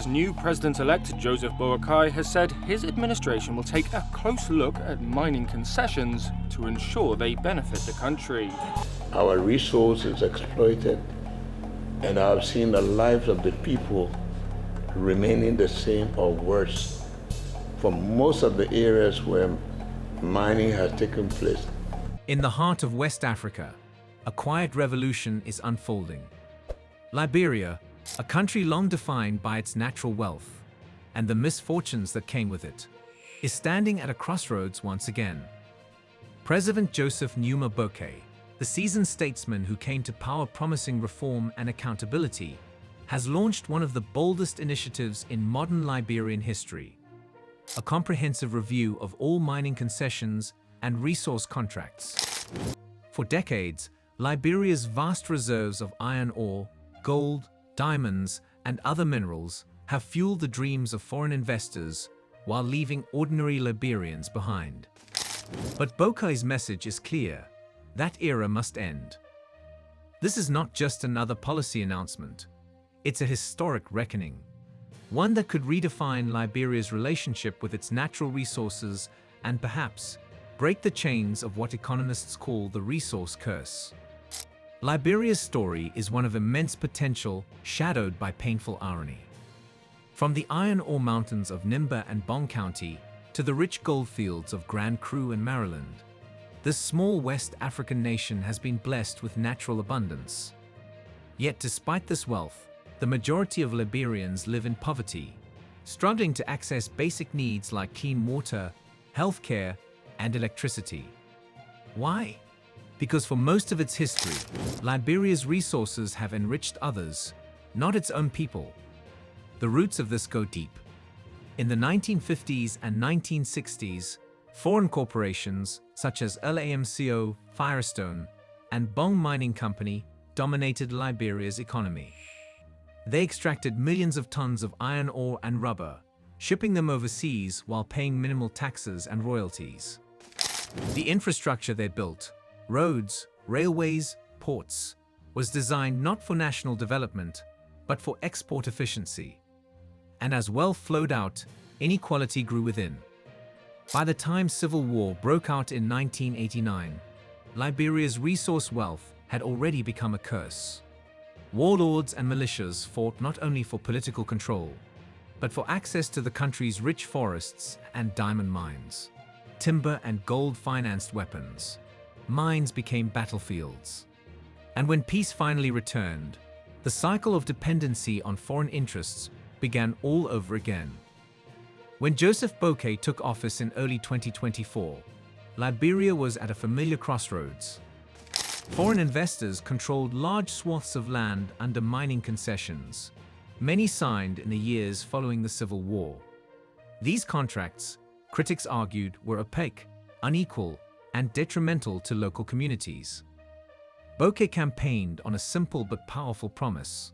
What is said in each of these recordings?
Liberia's new president-elect Joseph Boakai has said his administration will take a close look at mining concessions to ensure they benefit the country. Our resource is exploited, and I've seen the lives of the people remaining the same or worse for most of the areas where mining has taken place. In the heart of West Africa, a quiet revolution is unfolding. Liberia, a country long defined by its natural wealth and the misfortunes that came with it, is standing at a crossroads once again. President Joseph Nyuma Boakai, the seasoned statesman who came to power promising reform and accountability, has launched one of the boldest initiatives in modern Liberian history: a comprehensive review of all mining concessions and resource contracts. For decades, Liberia's vast reserves of iron ore, gold, diamonds, and other minerals have fueled the dreams of foreign investors while leaving ordinary Liberians behind. But Boakai's message is clear: that era must end. This is not just another policy announcement. It's a historic reckoning, one that could redefine Liberia's relationship with its natural resources and perhaps break the chains of what economists call the resource curse. Liberia's story is one of immense potential, shadowed by painful irony. From the iron ore mountains of Nimba and Bong County to the rich gold fields of Grand Cru and Maryland, this small West African nation has been blessed with natural abundance. Yet despite this wealth, the majority of Liberians live in poverty, struggling to access basic needs like clean water, healthcare, and electricity. Why? Because for most of its history, Liberia's resources have enriched others, not its own people. The roots of this go deep. In the 1950s and 1960s, foreign corporations such as LAMCO, Firestone, and Bong Mining Company dominated Liberia's economy. They extracted millions of tons of iron ore and rubber, shipping them overseas while paying minimal taxes and royalties. The infrastructure they built, roads, railways, ports, was designed not for national development, but for export efficiency. And as wealth flowed out, inequality grew within. By the time civil war broke out in 1989, Liberia's resource wealth had already become a curse. Warlords and militias fought not only for political control, but for access to the country's rich forests and diamond mines. Timber and gold-financed weapons. Mines became battlefields. And when peace finally returned, the cycle of dependency on foreign interests began all over again. When Joseph Boakai took office in early 2024, Liberia was at a familiar crossroads. Foreign investors controlled large swaths of land under mining concessions, many signed in the years following the Civil War. These contracts, critics argued, were opaque, unequal, and detrimental to local communities. Boakai campaigned on a simple but powerful promise: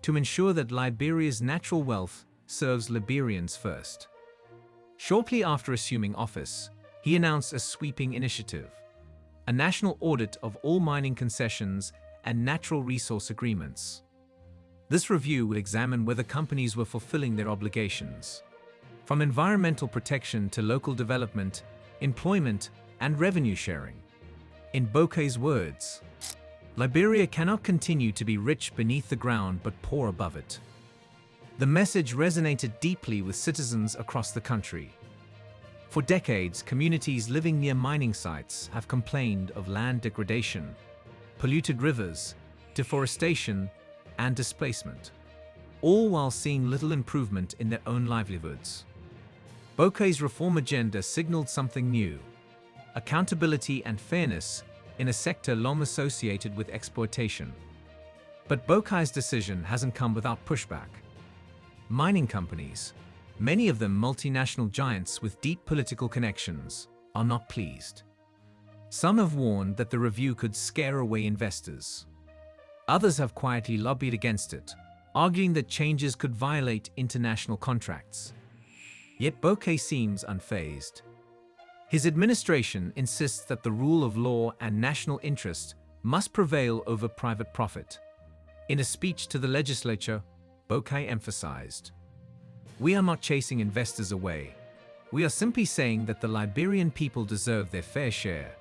to ensure that Liberia's natural wealth serves Liberians first. Shortly after assuming office, he announced a sweeping initiative: a national audit of all mining concessions and natural resource agreements. This review would examine whether companies were fulfilling their obligations, from environmental protection to local development, employment, and revenue sharing. In Boakai's words, Liberia cannot continue to be rich beneath the ground but poor above it. The message resonated deeply with citizens across the country. For decades, communities living near mining sites have complained of land degradation, polluted rivers, deforestation, and displacement, all while seeing little improvement in their own livelihoods. Boakai's reform agenda signaled something new: accountability and fairness in a sector long associated with exploitation. But Boakai's decision hasn't come without pushback. Mining companies, many of them multinational giants with deep political connections, are not pleased. Some have warned that the review could scare away investors. Others have quietly lobbied against it, arguing that changes could violate international contracts. Yet Boakai seems unfazed. His administration insists that the rule of law and national interest must prevail over private profit. In a speech to the legislature, Boakai emphasized, We are not chasing investors away. We are simply saying that the Liberian people deserve their fair share.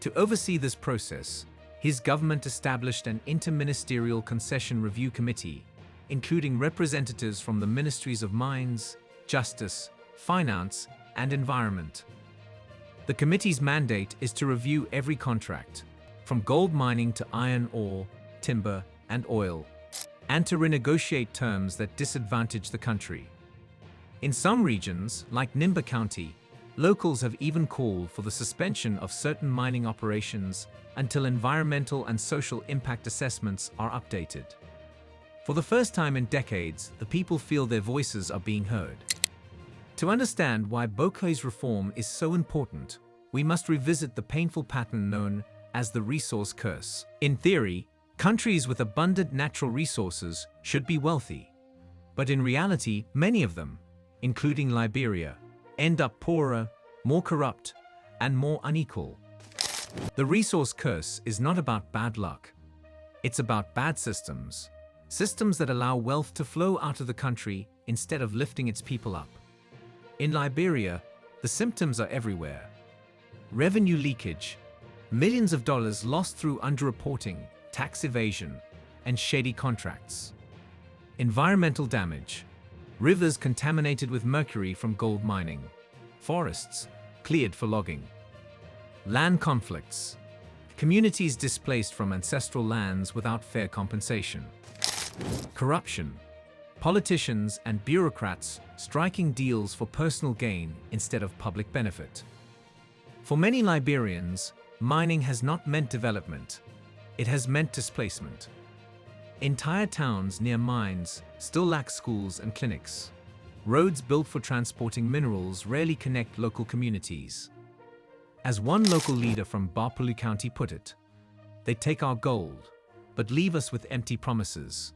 To oversee this process, his government established an interministerial concession review committee, including representatives from the Ministries of Mines, Justice, Finance, and Environment. The committee's mandate is to review every contract, from gold mining to iron ore, timber, and oil, and to renegotiate terms that disadvantage the country. In some regions, like Nyuma County, locals have even called for the suspension of certain mining operations until environmental and social impact assessments are updated. For the first time in decades, the people feel their voices are being heard. To understand why Boakai's reform is so important, we must revisit the painful pattern known as the resource curse. In theory, countries with abundant natural resources should be wealthy. But in reality, many of them, including Liberia, end up poorer, more corrupt, and more unequal. The resource curse is not about bad luck. It's about bad systems. Systems that allow wealth to flow out of the country instead of lifting its people up. In Liberia, the symptoms are everywhere. Revenue leakage, millions of dollars lost through underreporting, tax evasion, and shady contracts. Environmental damage, rivers contaminated with mercury from gold mining, forests cleared for logging. Land conflicts, communities displaced from ancestral lands without fair compensation. Corruption, politicians and bureaucrats striking deals for personal gain instead of public benefit. For many Liberians, mining has not meant development, it has meant displacement. Entire towns near mines still lack schools and clinics. Roads built for transporting minerals rarely connect local communities. As one local leader from Bapulu County put it, "They take our gold, but leave us with empty promises."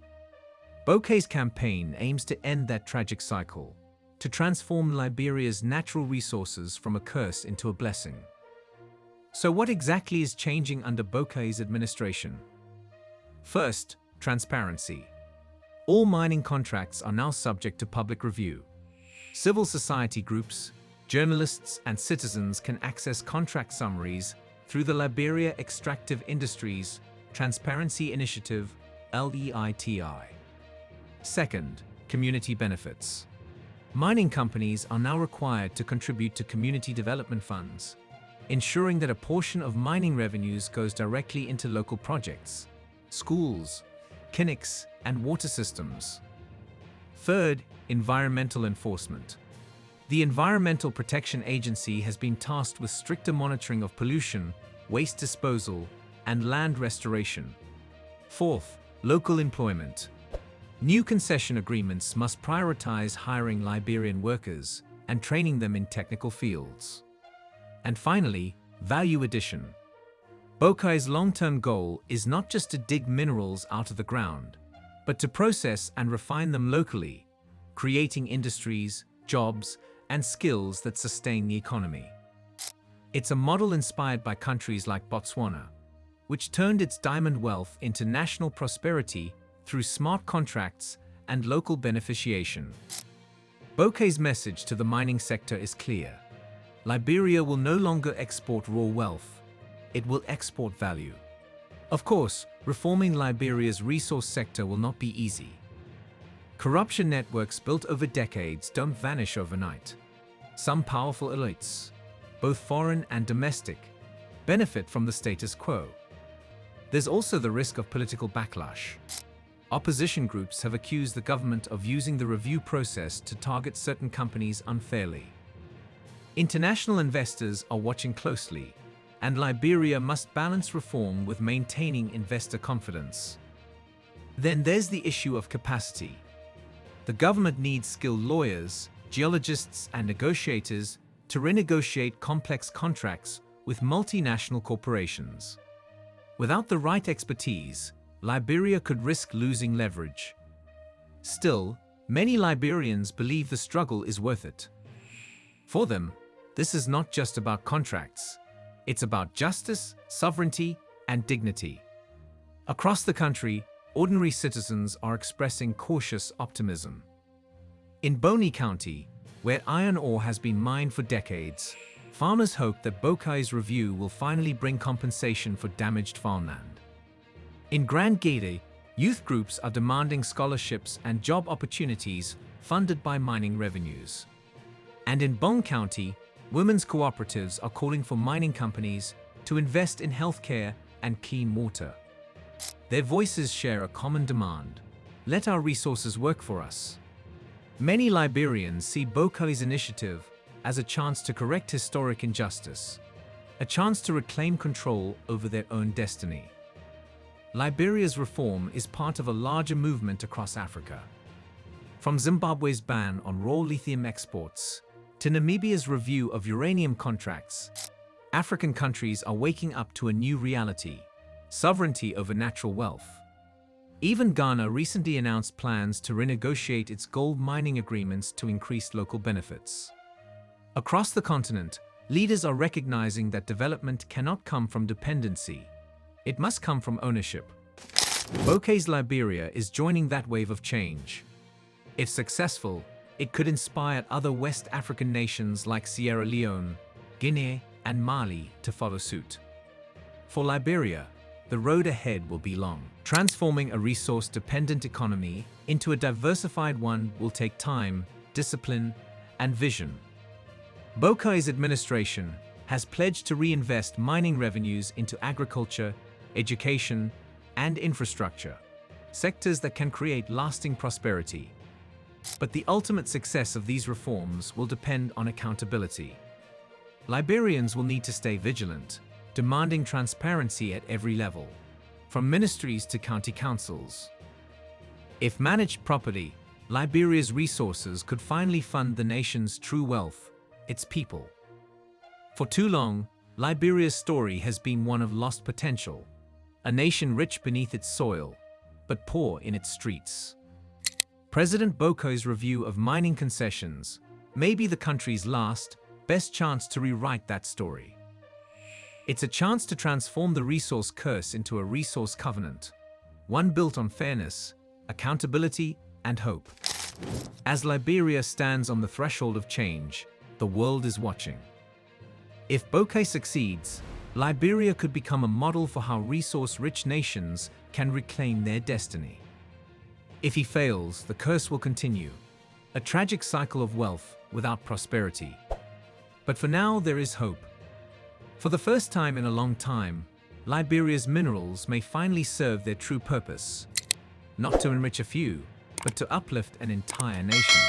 Boakai's campaign aims to end that tragic cycle, to transform Liberia's natural resources from a curse into a blessing. So what exactly is changing under Boakai's administration? First, transparency. All mining contracts are now subject to public review. Civil society groups, journalists, and citizens can access contract summaries through the Liberia Extractive Industries Transparency Initiative, LEITI. Second, community benefits. Mining companies are now required to contribute to community development funds, ensuring that a portion of mining revenues goes directly into local projects, schools, clinics, and water systems. Third, environmental enforcement. The Environmental Protection Agency has been tasked with stricter monitoring of pollution, waste disposal, and land restoration. Fourth, local employment. New concession agreements must prioritize hiring Liberian workers and training them in technical fields. And finally, value addition. Boakai's long-term goal is not just to dig minerals out of the ground, but to process and refine them locally, creating industries, jobs, and skills that sustain the economy. It's a model inspired by countries like Botswana, which turned its diamond wealth into national prosperity through smart contracts and local beneficiation. Boakai's message to the mining sector is clear. Liberia will no longer export raw wealth, it will export value. Of course, reforming Liberia's resource sector will not be easy. Corruption networks built over decades don't vanish overnight. Some powerful elites, both foreign and domestic, benefit from the status quo. There's also the risk of political backlash. Opposition groups have accused the government of using the review process to target certain companies unfairly. International investors are watching closely, and Liberia must balance reform with maintaining investor confidence. Then there's the issue of capacity. The government needs skilled lawyers, geologists, and negotiators to renegotiate complex contracts with multinational corporations. Without the right expertise, Liberia could risk losing leverage. Still, many Liberians believe the struggle is worth it. For them, this is not just about contracts. It's about justice, sovereignty, and dignity. Across the country, ordinary citizens are expressing cautious optimism. In Bonny County, where iron ore has been mined for decades, farmers hope that Boakai's review will finally bring compensation for damaged farmland. In Grand Gede, youth groups are demanding scholarships and job opportunities funded by mining revenues. And in Bong County, women's cooperatives are calling for mining companies to invest in healthcare and clean water. Their voices share a common demand: let our resources work for us. Many Liberians see Boakai's initiative as a chance to correct historic injustice, a chance to reclaim control over their own destiny. Liberia's reform is part of a larger movement across Africa. From Zimbabwe's ban on raw lithium exports to Namibia's review of uranium contracts, African countries are waking up to a new reality: sovereignty over natural wealth. Even Ghana recently announced plans to renegotiate its gold mining agreements to increase local benefits. Across the continent, leaders are recognizing that development cannot come from dependency. It must come from ownership. Boakai's Liberia is joining that wave of change. If successful, it could inspire other West African nations like Sierra Leone, Guinea, and Mali to follow suit. For Liberia, the road ahead will be long. Transforming a resource-dependent economy into a diversified one will take time, discipline, and vision. Boakai's administration has pledged to reinvest mining revenues into agriculture, education, and infrastructure, sectors that can create lasting prosperity. But the ultimate success of these reforms will depend on accountability. Liberians will need to stay vigilant, demanding transparency at every level, from ministries to county councils. If managed properly, Liberia's resources could finally fund the nation's true wealth, its people. For too long, Liberia's story has been one of lost potential, a nation rich beneath its soil, but poor in its streets. President Boakai's review of mining concessions may be the country's last, best chance to rewrite that story. It's a chance to transform the resource curse into a resource covenant, one built on fairness, accountability, and hope. As Liberia stands on the threshold of change, the world is watching. If Boakai succeeds, Liberia could become a model for how resource-rich nations can reclaim their destiny. If he fails, the curse will continue, a tragic cycle of wealth without prosperity. But for now, there is hope. For the first time in a long time, Liberia's minerals may finally serve their true purpose, not to enrich a few, but to uplift an entire nation.